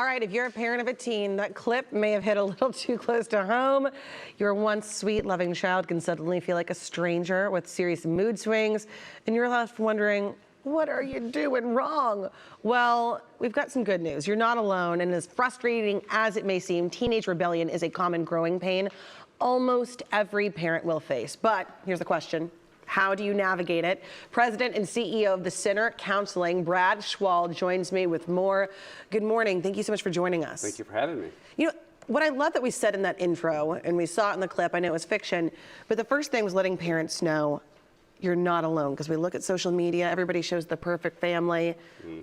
All right, if you're a parent of a teen, that clip may have hit a little too close to home. Your once sweet, loving child can suddenly feel like a stranger with serious mood swings, and you're left wondering, what are you doing wrong? Well, we've got some good news. You're not alone, and as frustrating as it may seem, teenage rebellion is a common growing pain almost every parent will face. But here's the question. How do you navigate it? President and CEO of the Center Counseling, Brad Schwall, joins me with more. Good morning. Thank you so much for joining us. Thank you for having me. You know, what I love that we said in that intro, and we saw it in the clip, I know it was fiction, but the first thing was letting parents know you're not alone, because we look at social media, everybody shows the perfect family.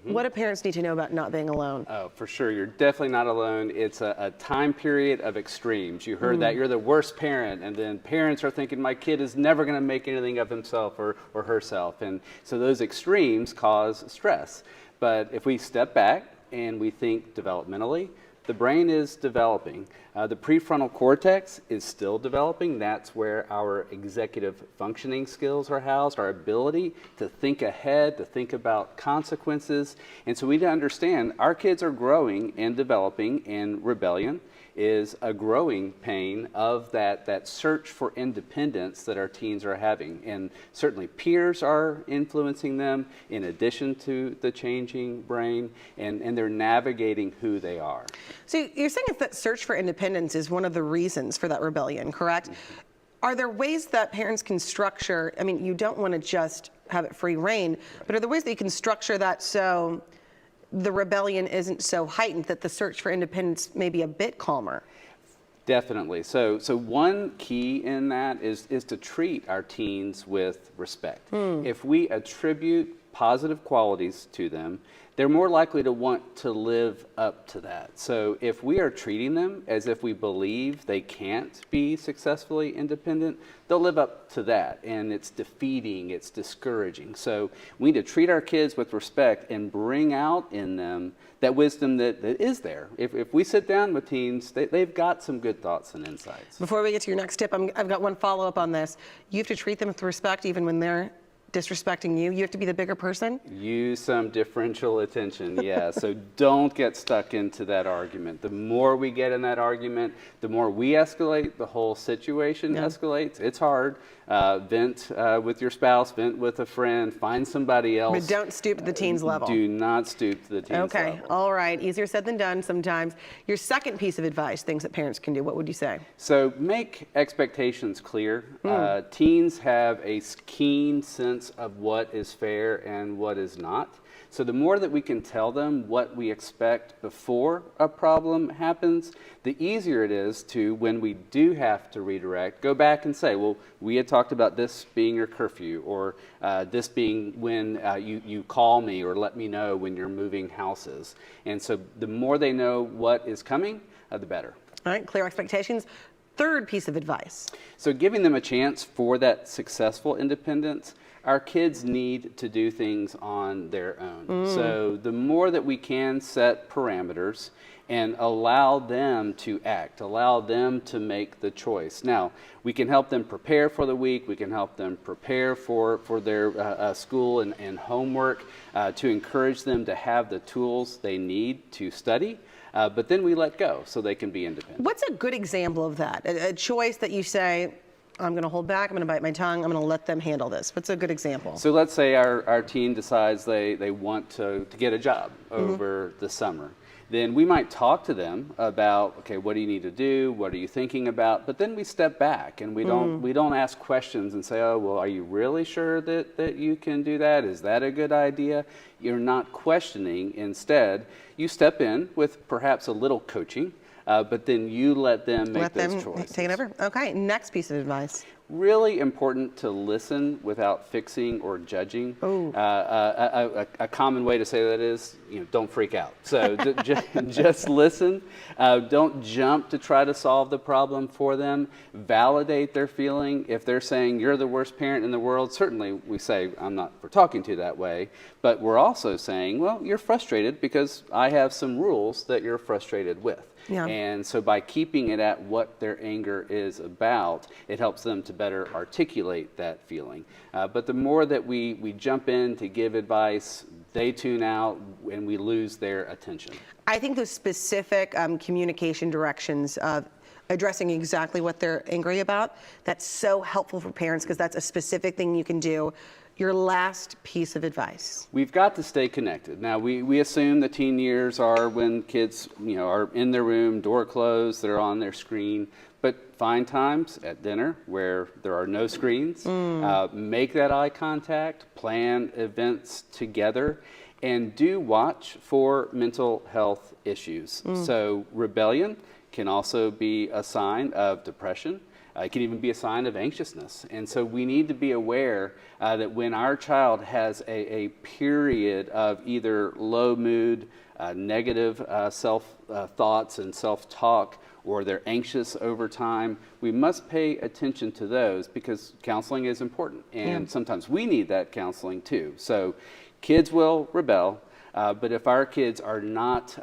What do parents need to know about not being alone? Oh, for sure. You're definitely not alone. It's a time period of extremes. You heard that you're the worst parent, and then parents are thinking my kid is never going to make anything of himself or herself. And so those extremes cause stress. But if we step back and we think developmentally, the brain is developing. The prefrontal cortex is still developing. That's where our executive functioning skills are housed, our ability to think ahead, to think about consequences. And so we need to understand our kids are growing and developing, and rebellion is a growing pain of that search for independence that our teens are having. And certainly peers are influencing them in addition to the changing brain, and they're navigating who they are. So you're saying that search for independence is one of the reasons for that rebellion, correct? Are there ways that parents can structure, I mean, you don't want to just have it free reign, but are there ways that you can structure that so the rebellion isn't so heightened, that the search for independence may be a bit calmer? Definitely. So one key in that is to treat our teens with respect. If we attribute positive qualities to them, they're more likely to want to live up to that. So if we are treating them as if we believe they can't be successfully independent, they'll live up to that, and it's defeating, it's discouraging. So we need to treat our kids with respect and bring out in them that wisdom that is there. If we sit down with teens, they've got some good thoughts and insights. Before we get to your next tip, I've got one follow-up on this. You have to treat them with respect even when they're disrespecting you. You have to be the bigger person? Use some differential attention, yeah. So don't get stuck into that argument. The more we get in that argument, the more we escalate, the whole situation escalates. It's hard. Vent with your spouse, vent with a friend, find somebody else. But don't stoop to the teens level. Do not stoop to the teens level. Okay, all right. Easier said than done sometimes. Your second piece of advice, things that parents can do, what would you say? So make expectations clear. Teens have a keen sense of what is fair and what is not. So the more that we can tell them what we expect before a problem happens, the easier it is to, when we do have to redirect, go back and say, well, we had talked about this being your curfew, or this being when you call me or let me know when you're moving houses. And so the more they know what is coming, the better. All right, clear expectations. Third piece of advice. So giving them a chance for that successful independence. Our kids need to do things on their own. So the more that we can set parameters and allow them to act, allow them to make the choice. Now, we can help them prepare for the week, we can help them prepare for their school and homework, to encourage them to have the tools they need to study. But then we let go so they can be independent. What's a good example of that? A choice that you say, I'm going to hold back, I'm going to bite my tongue, I'm going to let them handle this. What's a good example? So let's say our teen decides they want to get a job over the summer. Then we might talk to them about, okay, what do you need to do? What are you thinking about? But then we step back and we don't ask questions and say, oh, well, are you really sure that you can do that? Is that a good idea? You're not questioning. Instead, you step in with perhaps a little coaching, but then you let them make those choices. Take it over. Okay, next piece of advice. Really important to listen without fixing or judging. A common way to say that is, don't freak out. So just listen. Don't jump to try to solve the problem for them. Validate their feeling. If they're saying you're the worst parent in the world, certainly we say I'm not for talking to you that way. But we're also saying, well, you're frustrated because I have some rules that you're frustrated with. Yeah. And so by keeping it at what their anger is about, it helps them to better articulate that feeling. But the more that we jump in to give advice they tune out and we lose their attention. I think those specific communication directions of addressing exactly what they're angry about, that's so helpful for parents because that's a specific thing you can do. Your last piece of advice. We've got to stay connected. Now, we assume the teen years are when kids, are in their room, door closed, they're on their screen. But find times at dinner where there are no screens. Make that eye contact, plan events together, and do watch for mental health issues. So rebellion can also be a sign of depression. It can even be a sign of anxiousness. And so we need to be aware that when our child has a period of either low mood, negative self-thoughts and self-talk, or they're anxious over time, we must pay attention to those because counseling is important. And sometimes we need that counseling too. So kids will rebel. But if our kids are not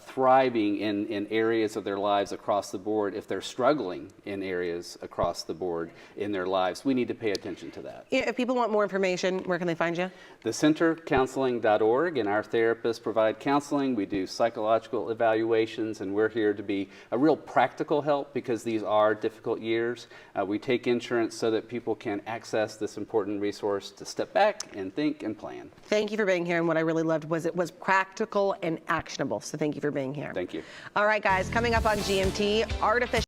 thriving in areas of their lives across the board, if they're struggling in areas across the board in their lives, we need to pay attention to that. If people want more information, where can they find you? thecentercounseling.org, and our therapists provide counseling. We do psychological evaluations, and we're here to be a real practical help because these are difficult years. We take insurance so that people can access this important resource to step back and think and plan. Thank you for being here, and what I really loved was it was practical and actionable, so thank you for being here. Thank you. All right, guys, coming up on GMT, artificial